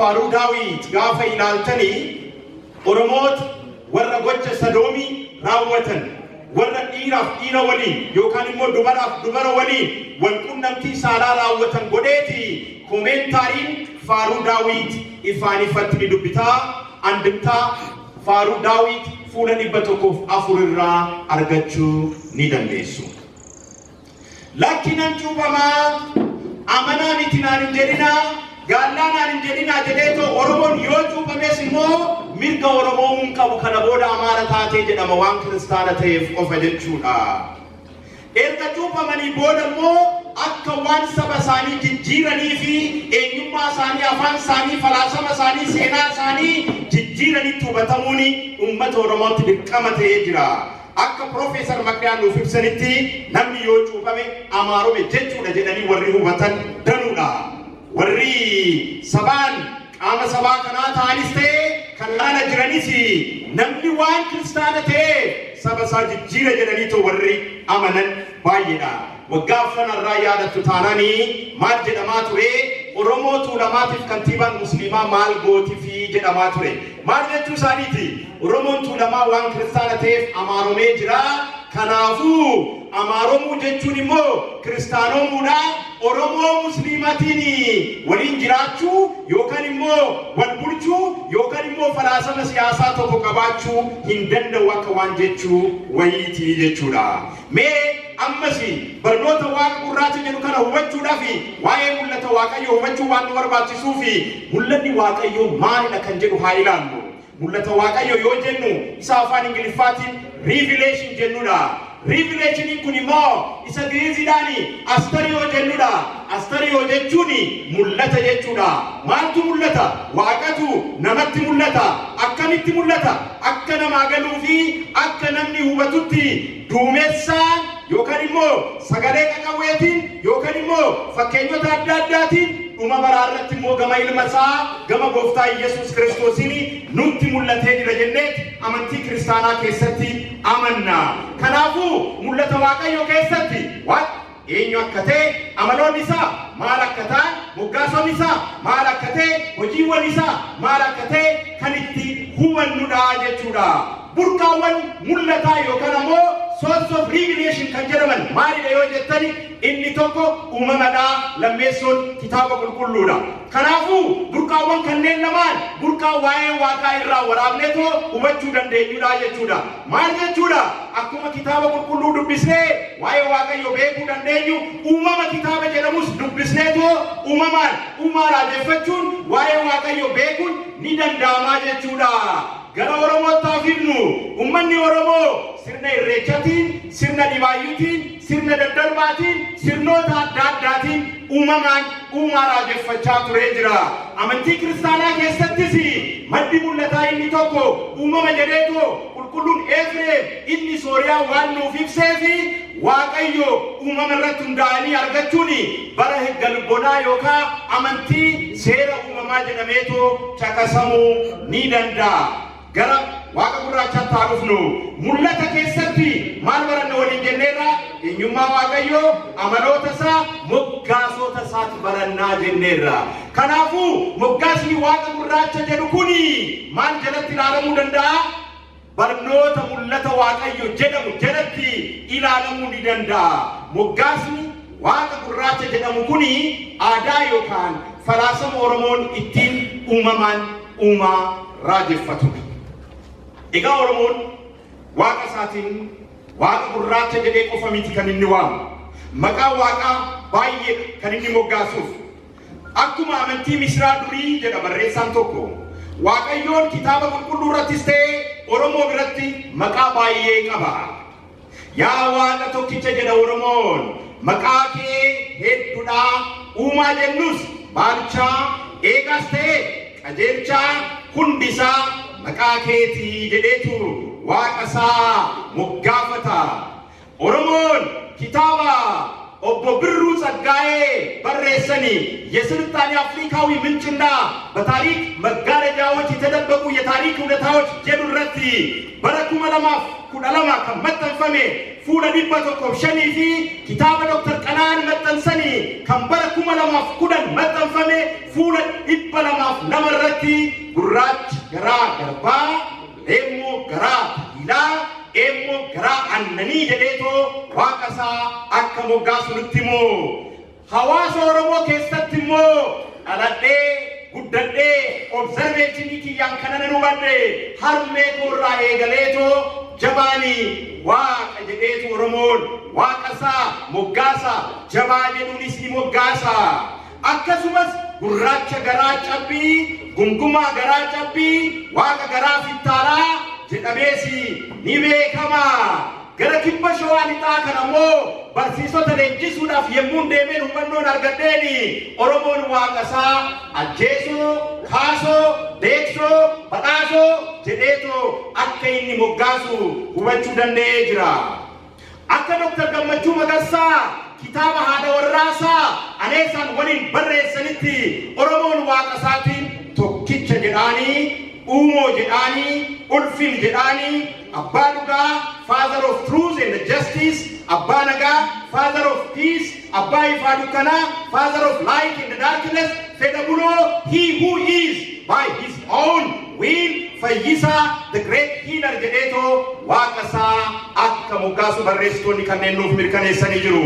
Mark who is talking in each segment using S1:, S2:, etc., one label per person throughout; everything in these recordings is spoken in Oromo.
S1: Faaruu Daawit gaafa ilaaltanii Oromoota warra gocha Sadoomii raawwatan warra dhiiraaf dhiira waliin yookaan immoo dubaraaf dubara waliin wal qunnamtii saalaa raawwatan godheeti koomentaariin Faaruu Daawit ifaan ifatti ni dubbitaa andimtaa Faaruu Daawit fuula 104 irraa argachuu ni dandeessu. Lakkinan cuubamaa amanaa miti naan hin jedhinaa Gallaan jedhina jedheeto Oromoon yoo cuubames immoo mirga Oromoon qabu kana booda amaara taatee jedhama waan kiristaana ta'eef qofa jechuudha. Erga cuubamanii booda immoo akka waan saba isaanii jijjiiranii fi eenyummaa isaanii afaan isaanii falaasama isaanii seenaa isaanii jijjiiranitti hubatamuun uummata Oromootti dirqama ta'ee jira. Akka Profeesar Makdaan nuuf ibsanitti namni yoo cuubame amaarome jechuudha jedhanii warri hubatan danuudha. Warri sabaan qaama sabaa kanaa ta'anis ta'e kan laala jiranis namni waan kiristaana ta'e saba isaa jijjiira jedhanii warri amanan baay'eedha. Waggaa kanarraa yaadattu taananii maal jedhamaa ture Oromoo Tuulamaatiif kantiibaan musliimaa maal gootifi jedhamaa ture. Maal jechuu isaaniiti Oromoon Tuulamaa waan kiristaana ta'eef amaaromee jira. Kanaafuu amaaromuu jechuun immoo kiristaanomuudha. Oromoo musliimatiin waliin jiraachuu yookaan immoo wal bulchuu yookaan immoo falaasama siyaasaa tokko qabaachuu hin danda'u akka waan jechuu wayiitii jechuudha. Mee ammasi barnoota waaqa gurraacha jedhu kana hubachuudhaaf waa'ee mul'ata waaqayyoo hubachuu waan nu barbaachisuu fi mul'anni waaqayyoo maalidha kan jedhu haa ilaallu. Mul'ata waaqayyoo yoo jennu isa afaan Ingiliffaatiin revelation jennuudha. Revelation kun immoo isa Giriiziidhaani astario jennuudha. Astario jechuun mul'ata jechuudha. Maaltu mul'ata? Waaqatu namatti mul'ata. Akkamitti mul'ata? Akka namaa galuu fi akka namni hubatutti duumessaan yookaan immoo sagalee qaqawweetiin yookaan immoo fakkeenyota adda addaatiin dhuma baraarratti immoo gama ilma isaa gama gooftaa Yesuus Kiristoosiin nutti mul'atee jira jennee amantii kiristaanaa keessatti amanna. Kanaafuu mul'ata waaqayyoo keessatti waan eenyu akka ta'e amaloonni isaa maal akka ta'an moggaasonni isaa maal akka ta'e hojiiwwan isaa maal akka ta'e kan itti hubannudha jechuudha. Burqaawwan mul'ataa yookaan ammoo source of revelation kan jedhaman maalidha yoo jettani inni tokko uumamadha lammeessoon kitaaba qulqulluudha. Kanaafuu burqaawwan kanneen lamaan burqaa waa'ee waaqaa irraa waraabneetoo hubachuu dandeenyudha jechuudha. Maal jechuudha? Akkuma kitaaba qulqulluu dubbisnee waa'ee waaqayyoo beekuu dandeenyu uumama kitaaba jedhamus dubbisneetoo uumamaan uumaa raajeffachuun waa'ee waaqayyoo beekuun ni danda'ama jechuudha. Gara Oromootti hafifnu ummanni Oromoo sirna irreechaatiin, sirna dhibaayyuutiin, sirna daddarbaatiin, sirnoota adda addaatiin uumamaan uumaa raajeffachaa turee jira. Amantii kiristaanaa keessattis maddi mul'ataa inni tokko uumama jedheetoo qulqulluun Efreem inni Sooriyaa waan nuuf ibsee fi Waaqayyo uumama irratti hundaa'anii argachuun bara galbonaa yookaan amantii seera uumamaa jedhameetoo caqasamuu ni danda'a. Gara waaqa gurraachaatti haa dhufnu. Mul'ata keessatti maal baranna waliin jenneerra eenyummaa waaqayyoo amaloota isaa moggaasota isaatti barannaa jenneerra. Kanaafuu moggaasni waaqa gurraacha jedhu kuni maal jalatti ilaalamuu danda'a? Barnoota mul'ata waaqayyoo jedhamu jalatti ilaalamuu ni danda'a. Moggaasni waaqa gurraacha jedhamu kuni aadaa yookaan falaasama Oromoon ittiin uumamaan uumaa raajeffatudha. Egaa Oromoon waaqa isaatiin waaqa gurraacha jedhee qofa miti kan inni waamu. Maqaa waaqaa baay'ee kan inni moggaasuuf. Akkuma amantii Misraa durii jedha barreessaan tokko. Waaqayyoon kitaaba qulqulluu irrattis ta'ee Oromoo biratti maqaa baay'ee qaba. Yaa waaqa tokkicha jedha Oromoon. Maqaa kee hedduudha. Uumaa jennus baalchaa eegaas ta'ee qajeelchaa hundisaa maqaa keetii jedheetu waaqa isaa moggaafata. Oromoon kitaaba obbo Birruu Tsaggaa'ee barreessanii የስልጣኔ አፍሪካዊ ምንጭና በታሪክ መጋረጃዎች የተደበቁ የሚጠበቁ የታሪክ እውነታዎች ጀዱረቲ በረኩመ ለማፍ ኩዳለማ ከመተንፈሜ ፉለ ዲበቶኮ ሸኒፊ ኪታበ ዶክተር ቀናን መተንሰኒ ከበረኩመ ለማፍ ኩዳን መተንፈሜ ፉለ ዲበለማፍ ለመረቲ ጉራች ገራ ገርባ ኤሞ ገራ ኢላ ኤሞ ገራ አነኒ ጀዴቶ ዋቀሳ አከሞጋሱ ልትሞ ሐዋሳ ኦሮሞ keessattimmo aladhe guddadhe observation kiyyan kanana nubadhe harme korra eegaleeto jabani waaqa jedheetu oromoon waaqasa moggaasa jabaa jedhuunis ni moggaasa akkasumas gurraacha garaa cabbii gungumaa garaa cabbii waaqa garaa fittaalaa jedhameesi ni beekama gara kibba shawaa lixaa kanammoo barsiisota leenjisuudhaaf yemmuun deemeen hubannoon argadheeni oromoon waaqasaa ajjeesoo kaasoo beeksoo badhaasoo jedheetoo akka inni moggaasu hubachuu danda'ee jira akka Dr. Gammachuu Magarsaa kitaaba haadha warraasaa aneesaan waliin barreessanitti oromoon waaqasaatiin tokkicha jedhaanii uumoo jedhaanii ulfin jedhaanii abbaa dhugaa father of truth and justice abbaa nagaa father of peace abbaa ifaa dukkanaa father of light and darkness fedhabuloo he who is by his own will fayyisaa the great healer jedheetoo waaqasaa akka moggaasu barreessitoonni kanneen nuuf mirkaneessanii jiru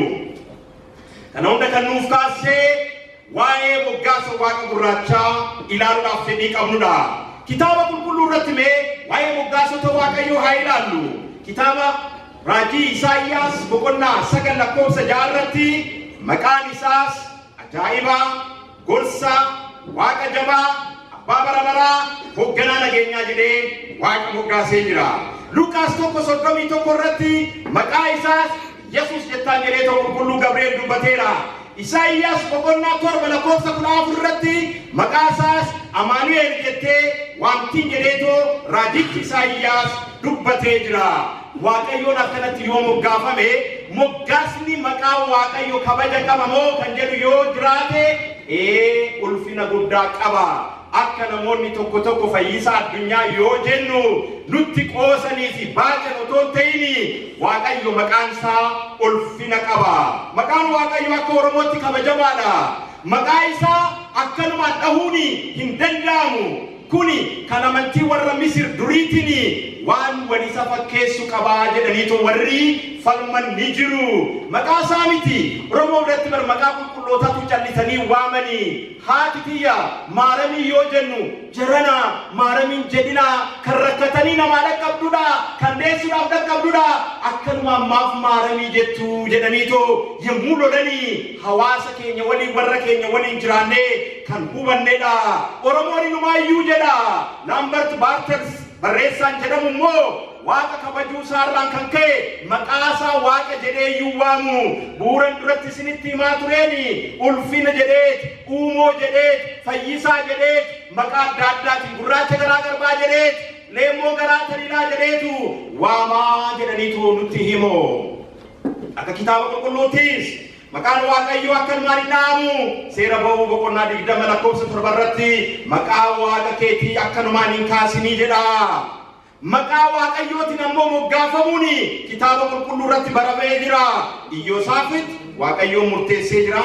S1: kana hunda kan nuuf kaasee waa'ee moggaasa waaqa gurraachaa ilaaluudhaaf fedhii qabnudha kitaaba qulqulluu irratti mee waa'ee moggaasota waaqayyoo haa ilaallu kitaaba raajii Isaayyaas boqonnaa 9 lakkoofsa 6 irratti maqaan isaas ajaa'iba gorsa waaqa jabaa abbaa barabaraa hoogganaa nageenyaa jedhee waaqa moggaasee jira Luqaas 1:31 irratti maqaa isaas Yesuus jettaan jedhee qulqulluu Gabri'eel dubbateera Isaayyaas boqonnaa 7 lakkoofsa 14 irratti maqaa isaas Amaanu'eel jettee waamtiin jedheetoo raajichi Isaayyaas dubbatee jira waaqayyoon akkanatti yoo moggaafame moggaasni maqaa waaqayyo kabaja qaba moo kan jedhu yoo jiraate ulfina guddaa qaba akka namoonni tokko tokko fayyisaa addunyaa yoo jennu nutti qoosanii fi baatan otoo ta'ini waaqayyo maqaan isaa ulfina qaba maqaan waaqayyo akka oromootti kabajamaadha maqaa isaa akkanumaan dhahuuni hin danda'amu kuni kan amantii warra Misir duriitini waan walisa fakkeessu qabaa jedhaniitu warri falman ni jiru maqaa isaa miti oromoo biratti bar maqaa qulqullootatu callisanii waamanii haati tiyya maaramii yoo jennu jarana maaramiin jedhina kan rakkatanii namaa dhaqqabdudha kan deessuudhaaf dhaqqabdudha akkanuma ammaaf maaramii jettu jedhaniitu yemmuu lolanii hawaasa keenya waliin warra keenya waliin jiraannee kan hubannedha oromoon inumaayyuu jedha Lambert Bartels barreessaan jedhamu immoo waaqa kabajuu isaarraan kan ka'e maqaa isaa waaqa jedhee iyyuu waamu bu'uuran duratti isinitti himaa tureeni ulfina jedheet uumoo jedheet fayyisaa jedheet maqaa adda addaatiin gurraacha garaa garbaa jedheet leemmoo garaa taliilaa jedheetu waamaa jedhaniitu nutti himu akka kitaaba qulqulluuttis maqaan waaqayyoo akkanumaan hin dhaamu seera ba'uu boqonnaa 20 lakkoofsa 7 irratti maqaa waaqa keetii akkanumaan hin kaasinii jedha maqaa waaqayyootiin ammoo moggaafamuuni kitaaba qulqulluu irratti baramee jira Iyyoosaafit waaqayyoon murteessee jira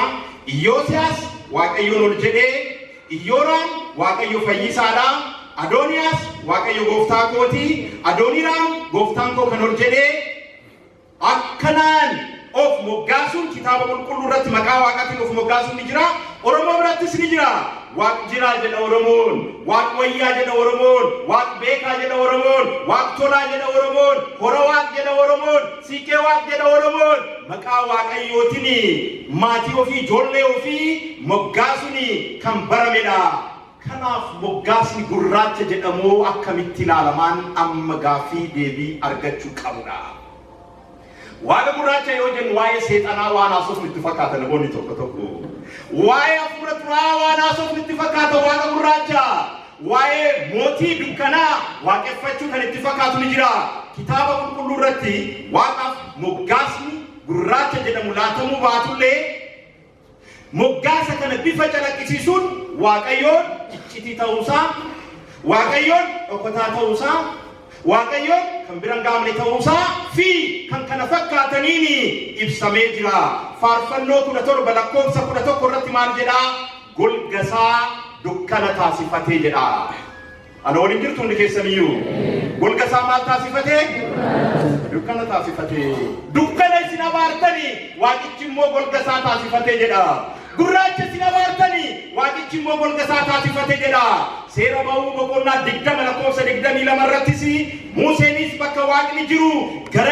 S1: Iyyoosiyaas waaqayyoon ol jedhee Iyyooraan waaqayyo fayyisaadha Adooniyaas waaqayyo gooftaa kooti Adooniraam gooftaan koo kan ol jedhee akkanaan of moggaasun kitaaba qulqulluu irratti maqaa waaqaatiin of moggaasun ni jira oromoo birattis ni jira waaq jiraa jedha oromoon waaq wayyaa jedha oromoon waaq beekaa jedha oromoon waaq tolaa jedha oromoon hora waaq jedha oromoon siiqee waaq jedha oromoon maqaa waaqayyootiin maatii ofii ijoollee ofii moggaasuni kan baramedha kanaaf moggaasni gurraacha jedhamoo akkamitti ilaalamaan amma gaaffii deebii argachuu qabudha waaqa gurraacha yoo jennu waa'ee seexanaa waan haasofnu itti fakkaata namoonni tokko tokko waa'ee hafuura xuraa waan haasofnu itti fakkaata waaqa gurraacha waa'ee mootii dukkanaa waaqeffachuu kan itti fakkaatu ni jira kitaaba qulqulluu irratti waaqaaf moggaasni gurraacha jedhamu laatamuu baatullee moggaasa kana bifa calaqqisiisuun waaqayyoon iccitii ta'uusaa waaqayyoon dhokataa ta'uusaa waaqayyoon kan biran gaamne ta'uusaa fi kan kana fakkaataniini ibsamee jira. Faarfannoo 17 lakkoofsa 11 irratti maal jedhaa? Golgasaa dukkana taasifatee jedha. Ana waliin jirtu hundi keessaniyyuu golgasaa maal taasifatee? Dukkana taasifatee. Dukkana isin abaartanii waaqichi immoo golgasaa taasifatee jedha. Gurraacha isin abaartanii waaqichi immoo golgasaa taasifatee jedha. Seera ba'uu boqonnaa 20 lakkoofsa 22 irrattis Museenis bakka waaqni jiru gara